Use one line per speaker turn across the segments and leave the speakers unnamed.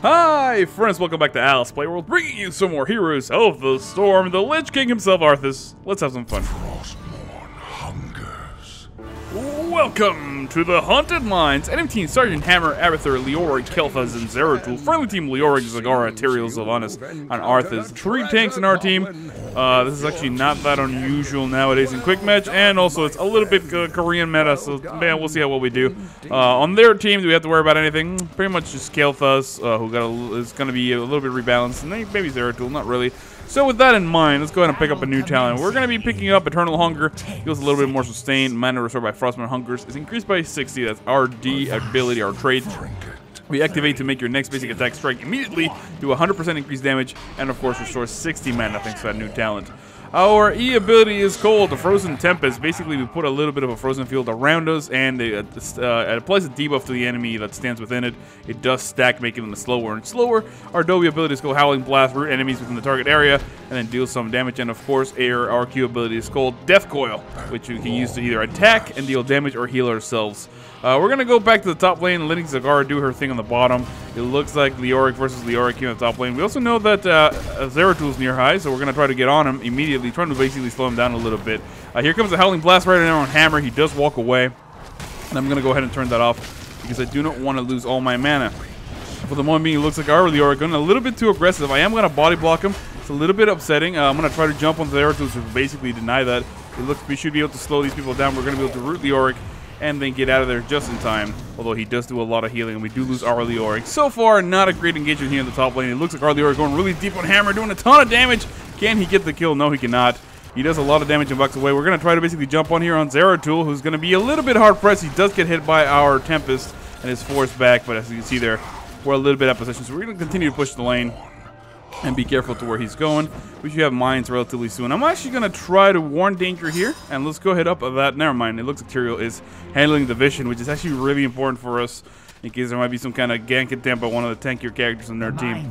Hi friends, welcome back to Alice Playworld, bringing you some more Heroes of the Storm, the Lich King himself, Arthas. Let's have some fun.
Frostmourne hungers.
Welcome to the Haunted Mines. Enemy team Sergeant Hammer, Abathur, Leoric, Kel'Thuz, and Zeratul. Friendly team Leoric, Zagara, Tyrael, Sylvanas, and Arthas. 3 tanks in our team. This is actually not that unusual nowadays in quick match, and also it's a little bit Korean meta, so man, we'll see how well we do. On their team, do we have to worry about anything? Pretty much just Kel'Thuz, who is going to be a little bit rebalanced, and then maybe Zeratul, not really. So with that in mind, let's go ahead and pick up a new talent. We're going to be picking up Eternal Hunger. Feels a little bit more sustained. Mana restored by Frostmourne Hungers is increased by 60. That's our D ability, our trait. We activate to make your next basic attack strike immediately, do 100% increased damage, and of course restore 60 mana thanks to that new talent. Our E ability is called the Frozen Tempest. Basically, we put a little bit of a frozen field around us, and it applies a debuff to the enemy that stands within it. It does stack, making them slower and slower. Our Dobby ability is called Howling Blast, root enemies within the target area, and then deal some damage. And of course, our Q ability is called Death Coil, which we can use to either attack and deal damage or heal ourselves. We're going to go back to the top lane, letting Zagara do her thing on the bottom. It looks like Leoric versus Leoric here on the top lane. We also know that Zeratul's near high, so we're going to try to get on him immediately, trying to basically slow him down a little bit. Here comes the Howling Blast right now on Hammer. He does walk away, and I'm going to go ahead and turn that off because I do not want to lose all my mana. For the moment being, it looks like our Leoric going a little bit too aggressive. I am going to body block him. It's a little bit upsetting. I'm going to try to jump on the Zeratul to basically deny that. It looks we should be able to slow these people down. We're going to be able to root Leoric and then get out of there just in time. Although he does do a lot of healing, and we do lose our Leoric. So far, not a great engagement here in the top lane. It looks like our Leoric going really deep on Hammer, doing a ton of damage. Can he get the kill? No, he cannot. He does a lot of damage and bucks away. We're going to try to basically jump on here on Zeratul, who's going to be a little bit hard-pressed. He does get hit by our Tempest and is forced back, but as you can see there, we're a little bit out of position. So we're going to continue to push the lane and be careful to where he's going. We should have mines relatively soon. I'm actually going to try to warn danger here, and let's go ahead up of that. Never mind. It looks like Tyrael is handling the vision, which is actually really important for us in case there might be some kind of gank attempt by one of the tankier characters on their team.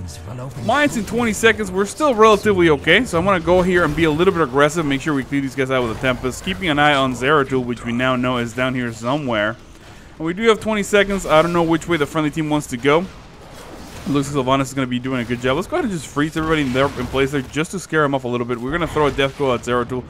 Mines in 20 seconds. We're still relatively okay, so I'm going to go here and be a little bit aggressive, make sure we clear these guys out with a Tempest, keeping an eye on Zeratul, which we now know is down here somewhere. And we do have 20 seconds. I don't know which way the friendly team wants to go. It looks like Sylvanas is going to be doing a good job. Let's go ahead and just freeze everybody in place there just to scare him off a little bit. We're going to throw a Death Coil at Zeratul.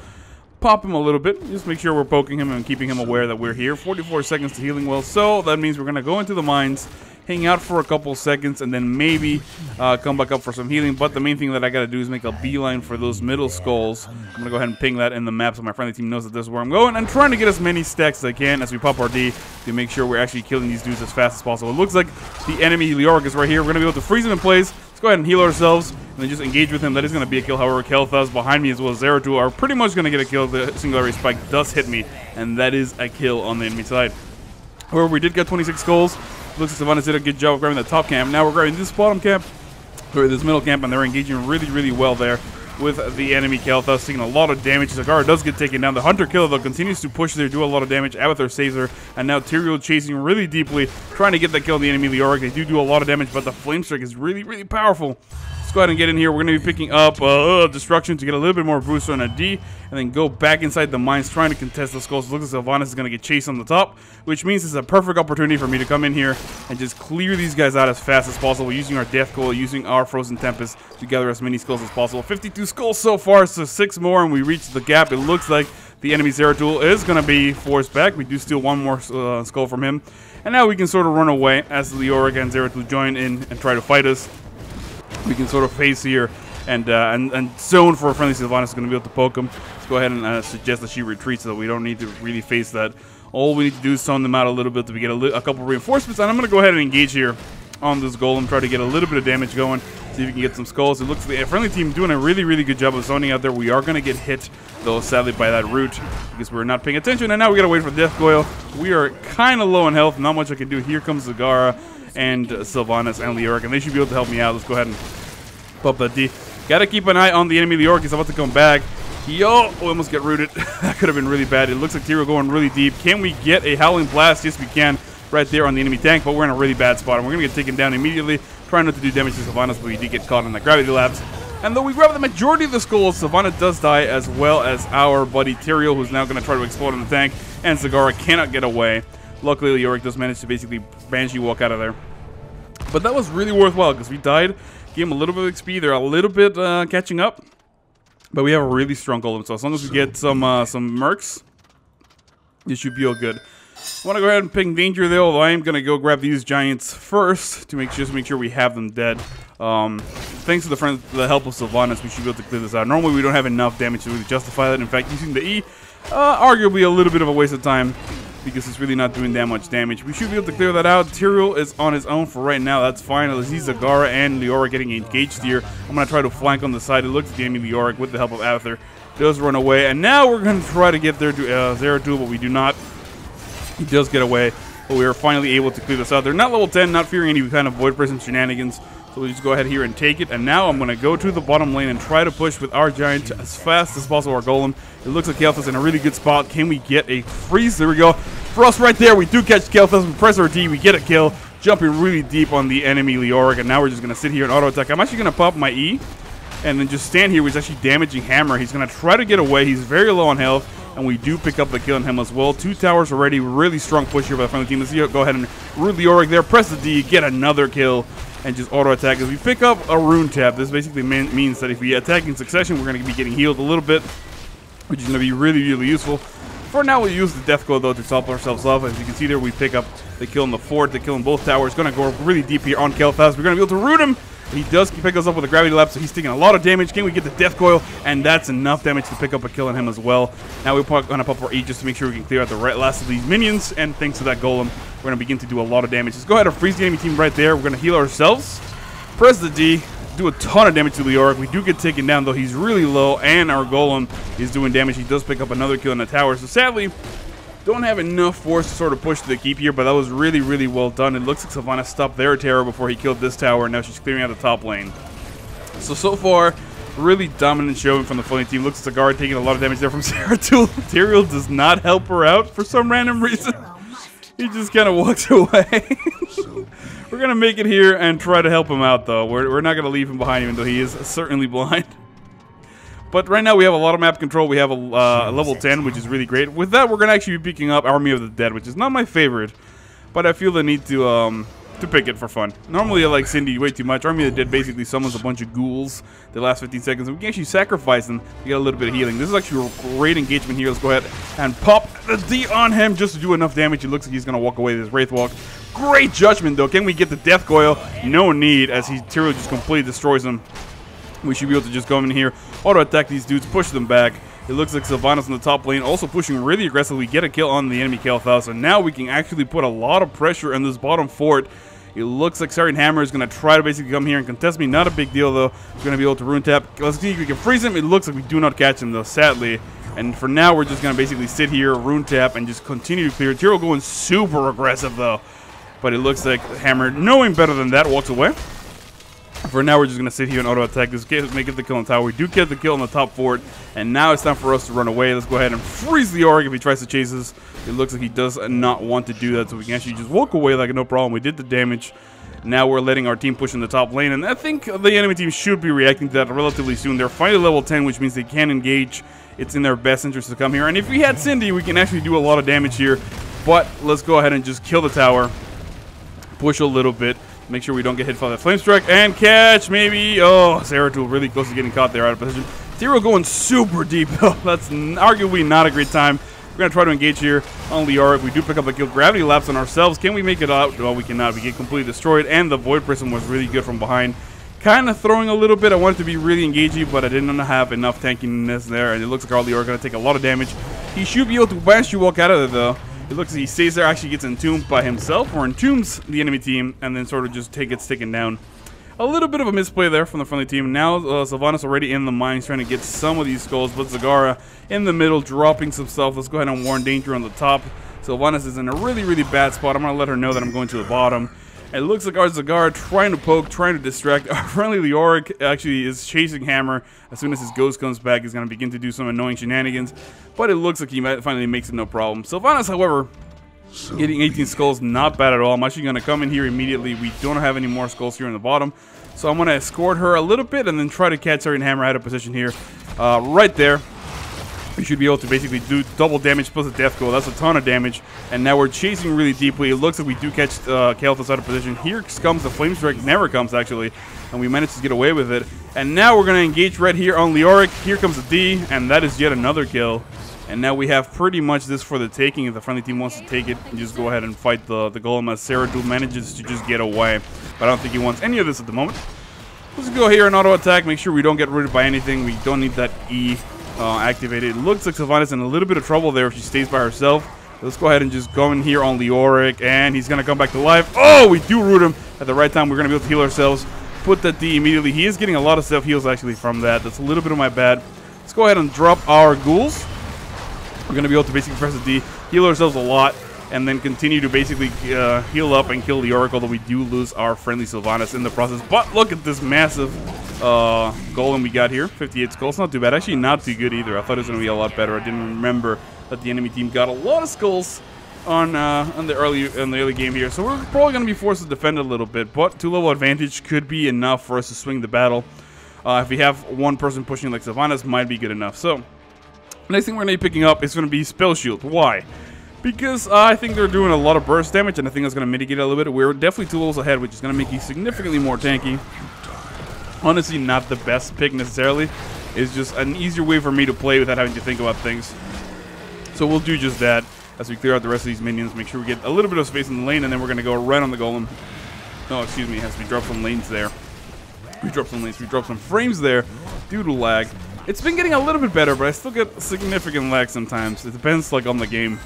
Pop him a little bit. Just make sure we're poking him and keeping him aware that we're here. 44 seconds to healing well. So that means we're going to go into the mines, hang out for a couple seconds, and then maybe come back up for some healing. But the main thing that I got to do is make a beeline for those middle skulls. I'm going to go ahead and ping that in the map so my friendly team knows that this is where I'm going. I'm trying to get as many stacks as I can as we pop our D to make sure we're actually killing these dudes as fast as possible. It looks like the enemy Leoric is right here. We're going to be able to freeze him in place. Let's go ahead and heal ourselves and then just engage with him. That is going to be a kill. However, Kel'Thuz behind me as well as Zeratul are pretty much going to get a kill. The Singularity Spike does hit me, and that is a kill on the enemy side. However, we did get 26 skulls. Looks like Sylvanas did a good job of grabbing the top camp. Now we're grabbing this bottom camp, or this middle camp, and they're engaging really, really well there with the enemy Kel'Thuz, taking a lot of damage. Zagara does get taken down. The Hunter Killer, though, continues to push there, do a lot of damage. Abathur saves her, and now Tyrael chasing really deeply, trying to get that kill on the enemy Leoric. They do a lot of damage, but the Flame Strike is really, really powerful. Let's go ahead and get in here. We're going to be picking up Destruction to get a little bit more boost on a D, and then go back inside the mines trying to contest the skulls. It looks like Sylvanas is going to get chased on the top, which means it's a perfect opportunity for me to come in here and just clear these guys out as fast as possible using our Death Coil, using our Frozen Tempest to gather as many skulls as possible. 52 skulls so far, so 6 more, and we reach the gap. It looks like the enemy Zeratul is going to be forced back. We do steal one more skull from him, and now we can sort of run away as Leoric and Zeratul join in and try to fight us. We can sort of face here and zone for a friendly. Sylvanas is going to be able to poke him. Let's go ahead and suggest that she retreats so that we don't need to really face that. All we need to do is zone them out a little bit to get a couple reinforcements, and I'm going to go ahead and engage here on this golem, try to get a little bit of damage going, see if we can get some skulls. It looks like the friendly team doing a really, really good job of zoning out there. We are going to get hit, though, sadly, by that root because we're not paying attention, and now we got to wait for Death Coil. We are kind of low in health, not much I can do. Here comes Zagara and Sylvanas and Leoric, and they should be able to help me out. Let's go ahead and pop that D. Gotta keep an eye on the enemy Leoric. He's about to come back. Yo, we almost get rooted. That could have been really bad. It looks like Tyrael going really deep. Can we get a Howling Blast? Yes, we can. Right there on the enemy tank, but we're in a really bad spot, and we're going to get taken down immediately. Trying not to do damage to Sylvanas, but we did get caught in the gravity lapse. And though we grab the majority of the skulls, Sylvanas does die, as well as our buddy Tyrael, who's now going to try to explode in the tank, and Zagara cannot get away. Luckily, Leoric does manage to basically Banshee walk out of there. But that was really worthwhile because we died, gave him a little bit of XP. They're a little bit catching up. But we have a really strong golem, so as long as we get some mercs, it should be all good. I want to go ahead and ping danger though, although I am going to go grab these giants first to make sure we have them dead. Thanks to the help of Sylvanas, we should be able to clear this out. Normally we don't have enough damage to really justify that. In fact, using the E, arguably a little bit of a waste of time because it's really not doing that much damage. We should be able to clear that out. Tyrael is on his own for right now. That's fine. I see Zagara and Leoric getting engaged here. I'm going to try to flank on the side. It looks like the enemy Leoric with the help of Arthas does run away. And now we're going to try to get there to Zeratul, but we do not. He does get away, but we are finally able to clear this out. They're not level 10, not fearing any kind of Void Prison shenanigans. So we'll just go ahead here and take it. And now I'm going to go to the bottom lane and try to push with our giant as fast as possible, our golem. It looks like Arthas in a really good spot. Can we get a freeze? There we go. For us right there, we do catch Arthas. We press our D, we get a kill. Jumping really deep on the enemy Leoric. And now we're just going to sit here and auto attack. I'm actually going to pop my E and then just stand here, which is actually damaging Hammer. He's going to try to get away. He's very low on health. And we do pick up the kill on him as well. 2 towers already. Really strong push here by the friendly team. Let's go ahead and root Leoric there. Press the D, get another kill. And just auto attack. As we pick up a rune tap, this basically means that if we attack in succession, we're going to be getting healed a little bit, which is going to be really, really useful. For now, we'll use the death coil though to top ourselves off. As you can see there, we pick up the kill in the fort, the kill in both towers. Going to go really deep here on Arthas. We're going to be able to root him. He does pick us up with a gravity lap, so he's taking a lot of damage. Can we get the death coil? And that's enough damage to pick up a kill on him as well. Now we're going to pop our E just to make sure we can clear out the last of these minions. And thanks to that golem, we're going to begin to do a lot of damage. Let's go ahead and freeze the enemy team right there. We're going to heal ourselves. Press the D, do a ton of damage to Leoric. We do get taken down, though he's really low, and our golem is doing damage. He does pick up another kill in the tower. So sadly, don't have enough force to sort of push the keep here, but that was really, really well done. It looks like Sylvanas stopped their terror before he killed this tower, and now she's clearing out the top lane. So far, really dominant showing from the friendly team. Looks like Zagara taking a lot of damage there from Zeratul. Tyrael does not help her out for some random reason. He just kind of walks away. We're going to make it here and try to help him out, though. We're not going to leave him behind, even though he is certainly blind. But right now, we have a lot of map control. We have a level 10, which is really great. With that, we're going to actually be picking up Army of the Dead, which is not my favorite. But I feel the need to pick it for fun. Normally, I like Cindy way too much. Army of the Dead basically summons a bunch of ghouls the last 15 seconds. And we can actually sacrifice them to get a little bit of healing. This is actually a great engagement here. Let's go ahead and pop the D on him just to do enough damage. It looks like he's going to walk away with his Wraith Walk. Great judgment, though. Can we get the Death Coil? No need, as Tyrael just completely destroys him. We should be able to just go in here, auto-attack these dudes, push them back. It looks like Sylvanas in the top lane, also pushing really aggressively, get a kill on the enemy Arthas. And now we can actually put a lot of pressure on this bottom fort. It looks like Sarian Hammer is going to try to basically come here and contest me. Not a big deal, though. We're going to be able to rune tap. Let's see if we can freeze him. It looks like we do not catch him, though, sadly. And for now, we're just going to basically sit here, rune tap, and just continue to clear. Tyrael going super aggressive, though. But it looks like Hammer, knowing better than that, walks away. For now, we're just going to sit here and auto-attack this, make it the kill on the tower. We do get the kill on the top fort, and now it's time for us to run away. Let's go ahead and freeze the Orc if he tries to chase us. It looks like he does not want to do that, so we can actually just walk away like no problem. We did the damage. Now we're letting our team push in the top lane, and I think the enemy team should be reacting to that relatively soon. They're finally level 10, which means they can engage. It's in their best interest to come here, and if we had Cindy, we can actually do a lot of damage here. But let's go ahead and just kill the tower, push a little bit, make sure we don't get hit by that flame strike, and catch maybe. Oh, Zeratul really close to getting caught there out of position. Tyrael going super deep though. That's arguably not a great time. We're going to try to engage here on Leoric. We do pick up a kill. Gravity laps on ourselves. Can we make it out? Well, we cannot. We get completely destroyed, and the Void Prism was really good from behind. Kind of throwing a little bit. I wanted to be really engaging, but I didn't have enough tankiness there, and it looks like our Leoric going to take a lot of damage. He should be able to eventually walk out of there, though. It looks like he stays there, actually gets entombed by himself, or entombs the enemy team, and then sort of just gets taken down. A little bit of a misplay there from the friendly team. Now Sylvanas already in the mines trying to get some of these skulls, but Zagara in the middle dropping some stuff. Let's go ahead and warn danger on the top. Sylvanas is in a really, really bad spot. I'm going to let her know that I'm going to the bottom. It looks like our Zagara trying to poke, trying to distract. Our friendly Leoric actually is chasing Hammer. As soon as his ghost comes back, he's going to begin to do some annoying shenanigans. But it looks like he finally makes it no problem. Sylvanas, however, getting 18 skulls, not bad at all. I'm actually going to come in here immediately. We don't have any more skulls here in the bottom. So I'm going to escort her a little bit and then try to catch her and Hammer out of position here. Right there. we should be able to basically do double damage plus a death goal. That's a ton of damage. And now we're chasing really deeply. It looks like we do catch Kael'thas out of position. Here comes the Flame Strike. Never comes, actually. And we managed to get away with it. And now we're going to engage right here on Leoric. Here comes the D. And that is yet another kill. And now we have pretty much this for the taking. If the friendly team wants to take it, you just go ahead and fight the golem as Zeratul manages to just get away. But I don't think he wants any of this at the moment. Let's go here and auto attack. Make sure we don't get rooted by anything. We don't need that E activated. It looks like Sylvanas in a little bit of trouble there if she stays by herself. Let's go ahead and just go in here on Leoric, and he's going to come back to life. Oh, we do root him at the right time. We're going to be able to heal ourselves. Put that D immediately. He is getting a lot of self-heals actually from that. That's a little bit of my bad. Let's go ahead and drop our ghouls. We're going to be able to basically press the D, heal ourselves a lot, and then continue to basically heal up and kill Leoric, although we do lose our friendly Sylvanas in the process. But look at this massive golem we got here. 58 skulls, not too bad. Actually, not too good either. I thought it was going to be a lot better. I didn't remember that the enemy team got a lot of skulls on the early game here. So we're probably going to be forced to defend a little bit. But 2-level advantage could be enough for us to swing the battle. If we have one person pushing like Sylvanas, might be good enough. So next thing we're going to be picking up is going to be Spell Shield. Why? Because I think they're doing a lot of burst damage, and I think that's going to mitigate it a little bit. We're definitely 2 levels ahead, which is going to make you significantly more tanky. Honestly, not the best pick necessarily. It's just an easier way for me to play without having to think about things. So we'll do just that as we clear out the rest of these minions. Make sure we get a little bit of space in the lane, and then we're going to go right on the golem. Oh, excuse me, as we drop some lanes there. We drop some lanes, we drop some frames there due to lag. It's been getting a little bit better, but I still get significant lag sometimes. It depends like on the game.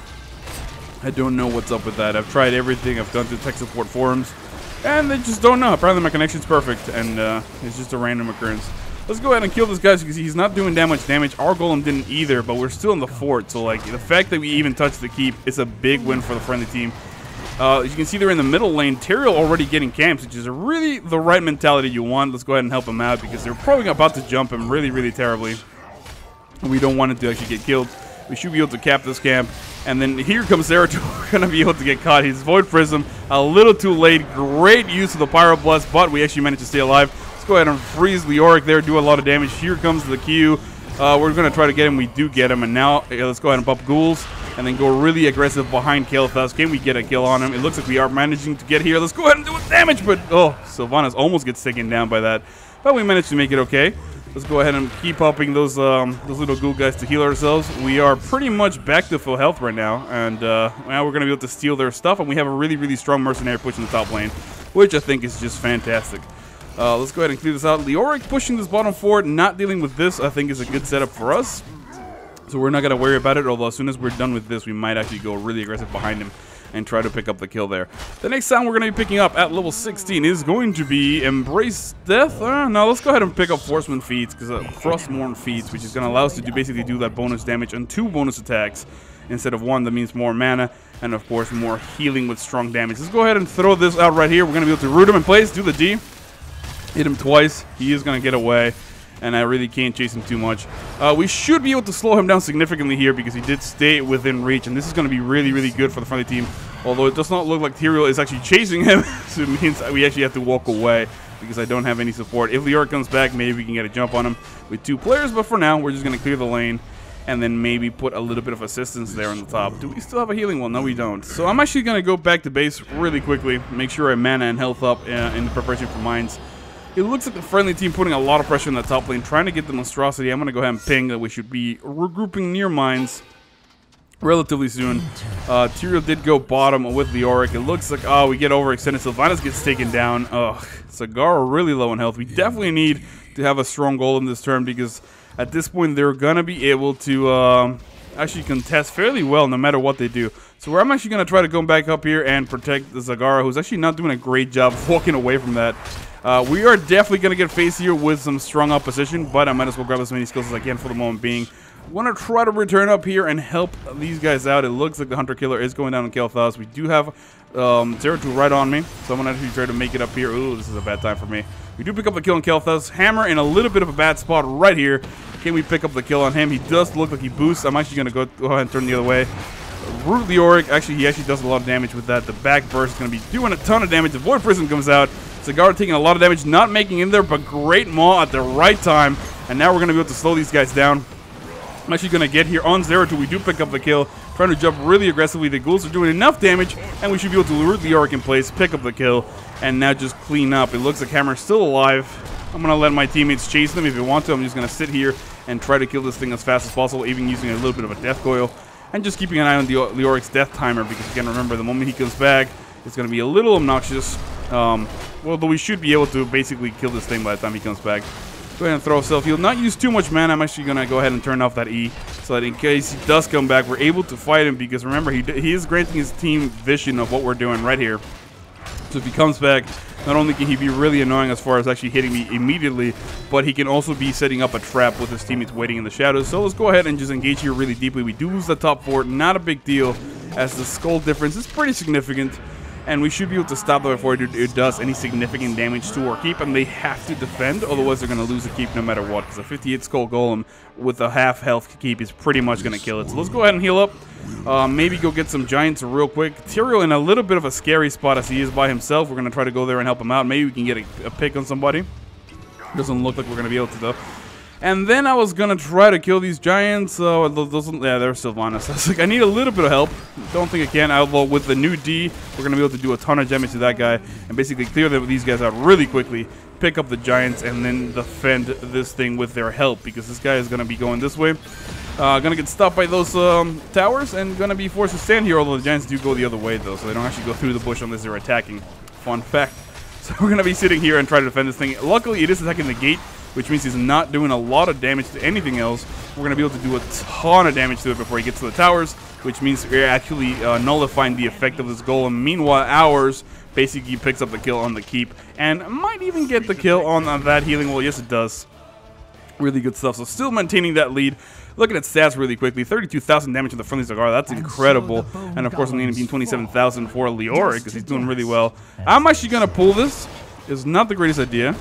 I don't know what's up with that. I've tried everything. I've gone to tech support forums, and they just don't know. Apparently my connection's perfect, and it's just a random occurrence. Let's go ahead and kill this guy because he's not doing that much damage. Our golem didn't either, but we're still in the fort. So like the fact that we even touched the keep is a big win for the friendly team. As you can see, they're in the middle lane. Tyrael already getting camps, which is really the right mentality you want. Let's go ahead and help him out because they're probably about to jump him really, really terribly. We don't want him to actually get killed. We should be able to cap this camp. And then here comes Zeratul. We're going to be able to get caught. He's Void Prism. A little too late. Great use of the Pyroblast, but we actually managed to stay alive. Let's go ahead and freeze Leoric there. Do a lot of damage. Here comes the Q. We're going to try to get him. We do get him. And now let's go ahead and pop ghouls. And then go really aggressive behind Kael'thas. Can we get a kill on him? It looks like we are managing to get here. Let's go ahead and do damage. But, oh, Sylvanas almost gets taken down by that. But we managed to make it okay. Let's go ahead and keep popping those little ghoul guys to heal ourselves. We are pretty much back to full health right now. And now we're going to be able to steal their stuff. And we have a really, really strong mercenary pushing the top lane, which I think is just fantastic. Let's go ahead and clear this out. Leoric pushing this bottom forward, not dealing with this, I think is a good setup for us. So we're not going to worry about it, although as soon as we're done with this, we might actually go really aggressive behind him and try to pick up the kill there. The next sound we're going to be picking up at level 16 is going to be Embrace Death. No, let's go ahead and pick up Forceman Feats, because Frostmourne Feats, which is going to allow us to basically do that bonus damage on 2 bonus attacks instead of 1. That means more mana and, of course, more healing with strong damage. Let's go ahead and throw this out right here. We're going to be able to root him in place, do the D, hit him twice. He is going to get away. And I really can't chase him too much. We should be able to slow him down significantly here because he did stay within reach. And this is going to be really, really good for the friendly team. Although it does not look like Tyrael is actually chasing him. So it means we actually have to walk away because I don't have any support. If Leoric comes back, maybe we can get a jump on him with 2 players. But for now, we're just going to clear the lane. And then maybe put a little bit of assistance there on the top. Do we still have a healing one? No, we don't. So I'm actually going to go back to base really quickly. Make sure I mana and health up in the preparation for mines. It looks like the friendly team putting a lot of pressure in the top lane, trying to get the monstrosity. I'm going to go ahead and ping that we should be regrouping near mines relatively soon. Tyrael did go bottom with Leoric. It looks like, we get overextended. Sylvanas gets taken down. Zagara really low in health. We definitely need to have a strong goal in this turn because at this point they're going to be able to actually contest fairly well no matter what they do. So I'm actually going to try to go back up here and protect the Zagara, who's actually not doing a great job of walking away from that. We are definitely going to get faced here with some strong opposition, but I might as well grab as many skills as I can for the moment being. I want to try to return up here and help these guys out. It looks like the Hunter Killer is going down on Kael'thas. We do have Zeratul right on me, so I'm going to actually try to make it up here. Ooh, this is a bad time for me. We do pick up the kill on Kael'thas. Hammer in a little bit of a bad spot right here. Can we pick up the kill on him? He does look like he boosts. I'm actually going to go ahead and turn the other way. Root Leoric. Actually, he actually does a lot of damage with that. The back burst is going to be doing a ton of damage. The Void Prism comes out. Zagara taking a lot of damage, not making in there, but great maw at the right time. And now we're going to be able to slow these guys down. I'm actually going to get here on Zeratul. We do pick up the kill, trying to jump really aggressively. The ghouls are doing enough damage, and we should be able to root the Leoric in place, pick up the kill, and now just clean up. It looks like Hammer's still alive. I'm going to let my teammates chase them if they want to. I'm just going to sit here and try to kill this thing as fast as possible, even using a little bit of a death coil, and just keeping an eye on the Leoric's death timer, because again, remember, the moment he comes back, it's going to be a little obnoxious. Well, but we should be able to basically kill this thing by the time he comes back. Go ahead and throw a self-heal. Not use too much mana. I'm actually going to go ahead and turn off that E, so that in case he does come back, we're able to fight him, because remember, he is granting his team vision of what we're doing right here. So if he comes back, not only can he be really annoying as far as actually hitting me immediately, but he can also be setting up a trap with his teammates waiting in the shadows. So let's go ahead and just engage here really deeply. We do lose the top 4. Not a big deal, as the skull difference is pretty significant. And we should be able to stop that before it does any significant damage to our keep. And they have to defend, otherwise they're going to lose the keep no matter what. Because a 58 skull golem with a half health keep is pretty much going to kill it. So let's go ahead and heal up. Maybe go get some giants real quick. Tyrael in a little bit of a scary spot as he is by himself. We're going to try to go there and help him out. Maybe we can get a pick on somebody. Doesn't look like we're going to be able to though. And then I was going to try to kill these giants. Yeah, they're Sylvanas. I was like, I need a little bit of help. Don't think I can. Although with the new D, we're going to be able to do a ton of damage to that guy. And basically clear these guys out really quickly. Pick up the giants and then defend this thing with their help. Because this guy is going to be going this way. Gonna get stopped by those towers. And gonna be forced to stand here. Although the giants do go the other way though. So they don't actually go through the bush unless they're attacking. Fun fact. So we're going to be sitting here and try to defend this thing. Luckily, it is attacking the gate, which means he's not doing a lot of damage to anything else. We're going to be able to do a ton of damage to it before he gets to the towers, which means we're actually nullifying the effect of this golem. Meanwhile, ours basically picks up the kill on the keep and might even get the kill on that healing wall. Yes, it does. Really good stuff. So still maintaining that lead. Looking at stats really quickly, 32,000 damage to the friendly Zagara. That's incredible. And of course, on the enemy team, 27,000 for Leoric, because he's doing really well. I'm actually going to pull this. It's not the greatest idea.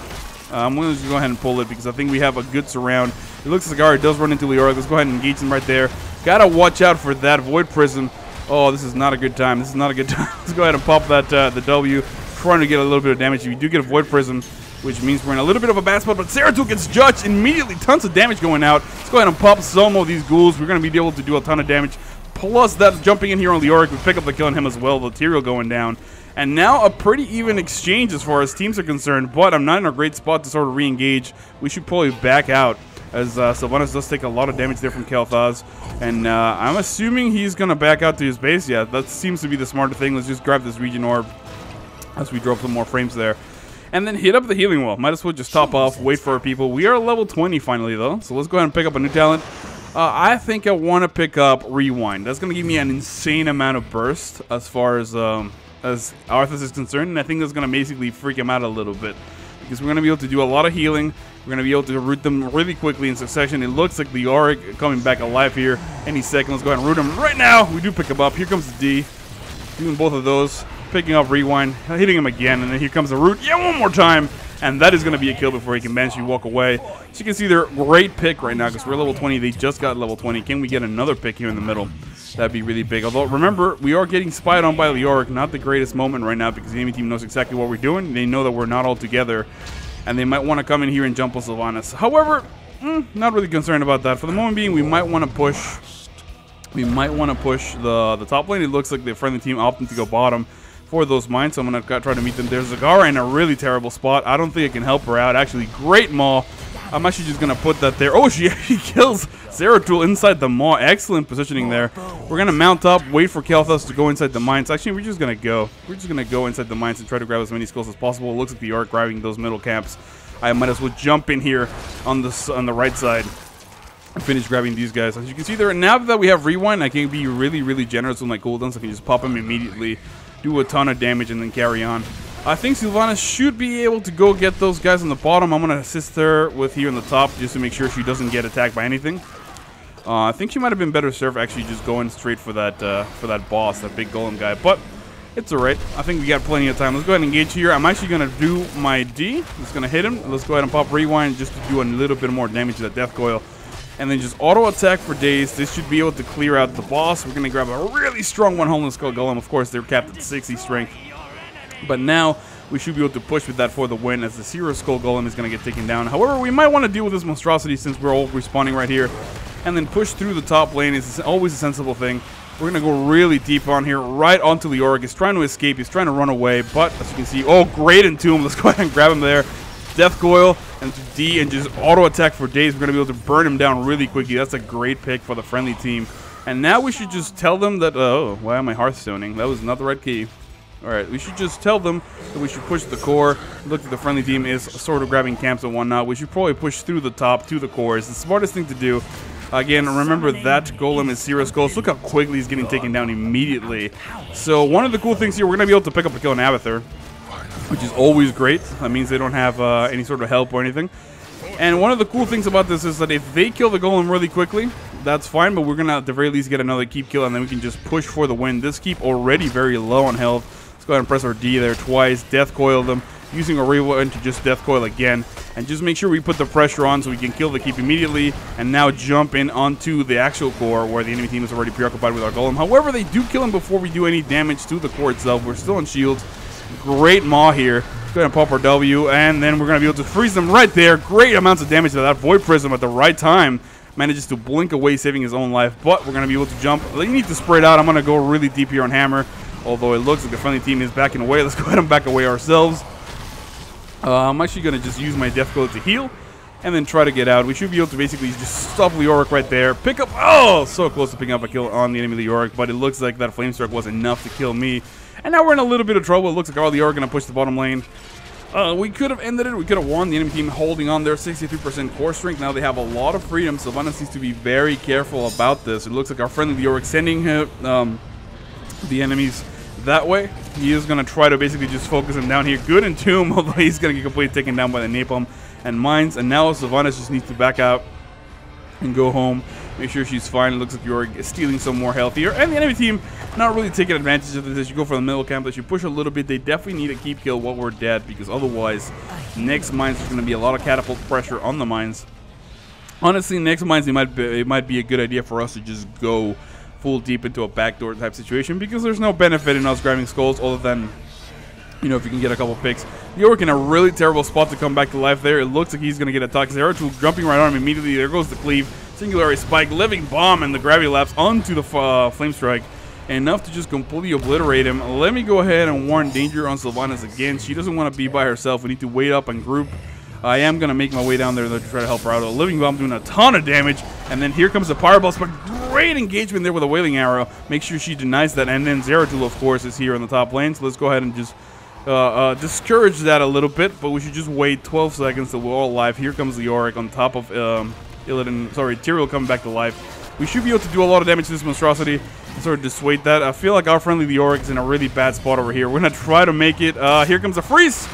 I'm going to just go ahead and pull it, because I think we have a good surround. It looks like Zagara does run into Leoric. Let's go ahead and engage him right there. Got to watch out for that Void Prism. Oh, this is not a good time. This is not a good time. Let's go ahead and pop that the W. Trying to get a little bit of damage. If you do get a Void Prism, which means we're in a little bit of a bad spot, but Zeratul gets judged immediately. Tons of damage going out. Let's go ahead and pop some of these ghouls. We're going to be able to do a ton of damage. Plus that jumping in here on Leoric, we pick up the kill on him as well. The Tyrael going down. And now a pretty even exchange as far as teams are concerned, but I'm not in a great spot to sort of re-engage. We should probably back out, as Sylvanas does take a lot of damage there from Arthas. And I'm assuming he's going to back out to his base. Yeah, that seems to be the smarter thing. Let's just grab this Regen Orb as we drop some more frames there. And then hit up the healing wall. Might as well just top off, wait for our people. We are level 20 finally, though. So let's go ahead and pick up a new talent. I think I want to pick up Rewind. That's going to give me an insane amount of burst as far as Arthas is concerned. And I think that's going to basically freak him out a little bit, because we're going to be able to do a lot of healing. We're going to be able to root them really quickly in succession. It looks like the Leoric coming back alive here any second. Let's go ahead and root him right now. We do pick him up. Here comes the D. Doing both of those. Picking up Rewind, hitting him again, and then here comes the root. Yeah, one more time. And that is going to be a kill before he can eventually walk away. So you can see they're a great pick right now, because we're level 20. They just got level 20. Can we get another pick here in the middle? That'd be really big. Although, remember, we are getting spied on by Leoric. Not the greatest moment right now, because the enemy team knows exactly what we're doing. They know that we're not all together, and they might want to come in here and jump on Sylvanas. However, not really concerned about that. For the moment being, we might want to push. We might want to push the top lane. It looks like the friendly team opting to go bottom for those mines, so I'm going to try to meet them. There's Zagara in a really terrible spot. I don't think I can help her out. Actually, great maw. I'm actually just going to put that there. Oh, she actually kills Zeratul inside the maw. Excellent positioning there. We're going to mount up, wait for Arthas to go inside the mines. Actually, we're just going to go. We're just going to go inside the mines and try to grab as many skulls as possible. It looks like the Arc grabbing those middle camps. I might as well jump in here on the right side and finish grabbing these guys. As you can see there, now that we have Rewind, I can be really, really generous with my cooldowns. I can just pop them immediately, do a ton of damage, and then carry on. I think Sylvanas should be able to go get those guys on the bottom. I'm going to assist her with here on the top just to make sure she doesn't get attacked by anything. I think she might have been better served actually just going straight for that boss, that big golem guy. But it's alright. I think we got plenty of time. Let's go ahead and engage here. I'm actually going to do my D. Just going to hit him. Let's go ahead and pop Rewind just to do a little bit more damage to that Death Coil. And then just auto attack for days. This should be able to clear out the boss. We're going to grab a really strong one Homeless Skull Golem. Of course, they're capped at 60 strength. But now we should be able to push with that for the win, as the 0 Skull Golem is going to get taken down. However, we might want to deal with this monstrosity since we're all respawning right here. and then push through the top lane is always a sensible thing. We're going to go really deep on here, right onto Leoric. He's trying to escape. He's trying to run away, but as you can see, oh, great Entomb. Let's go ahead and grab him there. Death Coil and D and just auto attack for days. We're going to be able to burn him down really quickly. That's a great pick for the friendly team. And now we should just tell them that, oh, why am I Hearthstoning? That was not the right key. Alright, we should just tell them that we should push the core. Look at the friendly team is sort of grabbing camps and whatnot. We should probably push through the top to the core. It's the smartest thing to do. Again, remember that golem is 0 skulls. Look how quickly he's getting taken down immediately. So one of the cool things here, we're going to be able to pick up a kill on Abathur, which is always great. That means they don't have any sort of help or anything. And one of the cool things about this is that if they kill the golem really quickly, that's fine, but we're going to at the very least get another keep kill, and then we can just push for the win. This keep already very low on health. Let's go ahead and press our D there twice, death coil them, using a rewind to just death coil again, and just make sure we put the pressure on so we can kill the keep immediately, and now jump in onto the actual core where the enemy team is already preoccupied with our golem. However, they do kill him before we do any damage to the core itself. We're still on shields. Great maw here. Go ahead and pop our W, and then we're going to be able to freeze them right there. Great amounts of damage to that Void Prism at the right time. Manages to blink away, saving his own life, but we're going to be able to jump. You need to spread out. I'm going to go really deep here on Hammer, although it looks like the friendly team is backing away. Let's go ahead and back away ourselves. I'm actually going to just use my Death Coil to heal, and then try to get out. We should be able to basically just stop Leoric right there. Pick up, oh, so close to picking up a kill on the enemy Leoric, but it looks like that Flame Strike was enough to kill me. And now we're in a little bit of trouble. It looks like our Leoric going to push the bottom lane. We could have ended it. We could have won. The enemy team holding on their 63% core strength. Now they have a lot of freedom. Sylvanas needs to be very careful about this. It looks like our friendly Leoric sending the enemies that way. He is going to try to basically just focus him down here. Good Entomb, although he's going to get completely taken down by the Napalm and Mines. And now Sylvanas just needs to back out and go home. Make sure she's fine. It looks like you're stealing some more health here. And the enemy team not really taking advantage of this. As you go for the middle camp, as you push a little bit, they definitely need a keep kill while we're dead, because otherwise, next Mines is going to be a lot of catapult pressure on the Mines. Honestly, next Mines, it might be a good idea for us to just go full deep into a backdoor type situation, because there's no benefit in us grabbing skulls other than, you know, if you can get a couple picks. Leoric in a really terrible spot to come back to life there. It looks like he's going to get attacked. Zeratul jumping right on him immediately. There goes the cleave. Singularity Spike, Living Bomb, and the Gravity Lapse onto the Flame Strike. Enough to just completely obliterate him. Let me go ahead and warn danger on Sylvanas again. She doesn't want to be by herself. We need to wait up and group. I am going to make my way down there to try to help her out. A Living Bomb doing a ton of damage. And then here comes the Fireball Spike. Great engagement there with a Wailing Arrow. Make sure she denies that. And then Zeratul, of course, is here in the top lane. So let's go ahead and just discourage that a little bit. But we should just wait 12 seconds till we're all alive. Here comes Leoric on top of Tyrael coming back to life. We should be able to do a lot of damage to this monstrosity and sort of dissuade that. I feel like our friendly Leoric is in a really bad spot over here. We're going to try to make it. Here comes a freeze.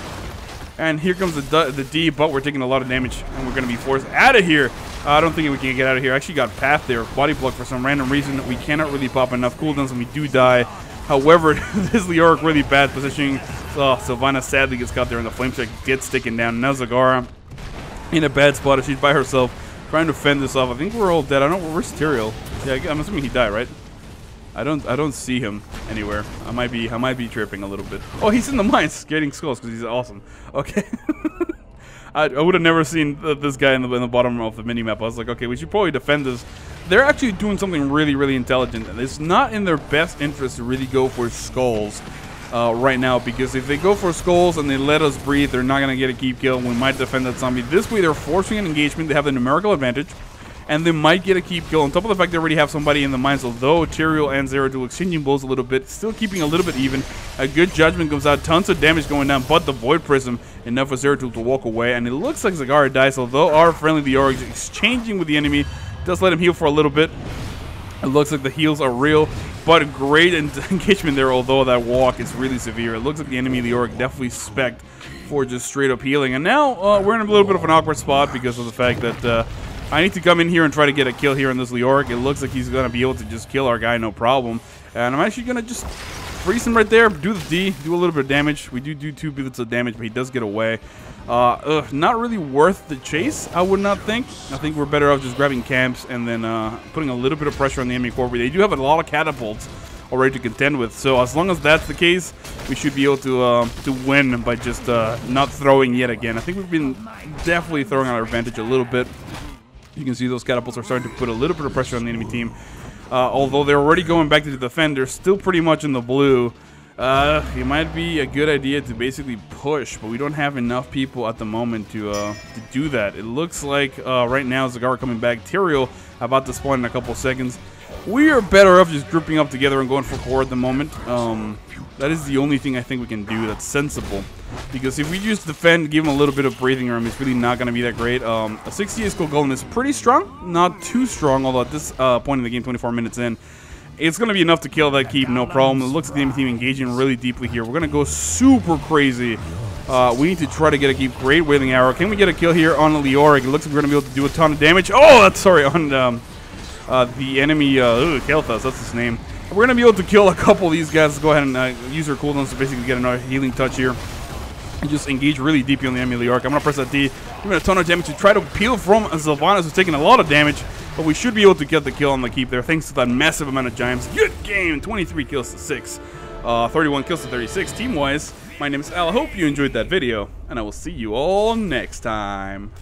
And here comes the D, but we're taking a lot of damage, and we're going to be forced out of here. I don't think we can get out of here. I actually got Path there. Body block for some random reason. We cannot really pop enough cooldowns, and we do die. However, this Leoric really bad positioning. Sylvanas sadly gets caught there, and the Flame Strike gets taken down. Now Zagara in a bad spot as she's by herself, trying to fend this off. I think we're all dead. I don't know. Where's Tyrael? Yeah, I'm assuming he died, right? I don't see him anywhere. I might be tripping a little bit. Oh, he's in the mines getting skulls because he's awesome. Okay. I would have never seen this guy in the bottom of the minimap. I was like, okay, we should probably defend this. They're actually doing something really, really intelligent, and it's not in their best interest to really go for skulls right now, because if they go for skulls and they let us breathe, they're not gonna get a keep kill. We might defend that zombie. This way, they're forcing an engagement. They have the numerical advantage, and they might get a keep kill. On top of the fact they already have somebody in the mines, although Tyrael and Zeratul exchanging blows a little bit, still keeping a little bit even. A good judgment comes out, tons of damage going down, but the Void Prism, enough for Zeratul to walk away, and it looks like Zagara dies, although our friendly Leoric is exchanging with the enemy. Does let him heal for a little bit. It looks like the heals are real, but a great engagement there, although that walk is really severe. It looks like the enemy Leoric definitely spec'd for just straight up healing, and now we're in a little bit of an awkward spot because of the fact that I need to come in here and try to get a kill here on this Leoric. It looks like he's going to be able to just kill our guy, no problem. And I'm actually going to just freeze him right there, do the D, do a little bit of damage. We do 2 bits of damage, but he does get away. Not really worth the chase, I would not think. I think we're better off just grabbing camps and then putting a little bit of pressure on the enemy core. They do have a lot of catapults already to contend with, so as long as that's the case, we should be able to win by just not throwing yet again. I think we've been definitely throwing our advantage a little bit. You can see those catapults are starting to put a little bit of pressure on the enemy team. Although they're already going back to defend, they're still pretty much in the blue. It might be a good idea to basically push, but we don't have enough people at the moment to do that. It looks like right now Zagara coming back, Tyrael about to spawn in a couple seconds. We are better off just grouping up together and going for core at the moment. That is the only thing I think we can do that's sensible. Because if we just defend, give him a little bit of breathing room, it's really not going to be that great. A 68 skull golem is pretty strong, not too strong, although at this point in the game, 24 minutes in, it's going to be enough to kill that keep, no problem. It looks like the enemy team engaging really deeply here. We're going to go super crazy. We need to try to get a keep. Great wailing arrow. Can we get a kill here on Leoric? It looks like we're going to be able to do a ton of damage. Oh, that's sorry, on the enemy, Arthas, that's his name. We're going to be able to kill a couple of these guys. Let's go ahead and use our cooldowns to basically get another healing touch here. And just engage really deeply on the enemy Leoric. I'm going to press that D. Giving a ton of damage to try to peel from Sylvanas, who's taking a lot of damage. But we should be able to get the kill on the keep there, thanks to that massive amount of giants. Good game! 23 kills to 6. 31 kills to 36 team-wise. My name is Al. I hope you enjoyed that video, and I will see you all next time.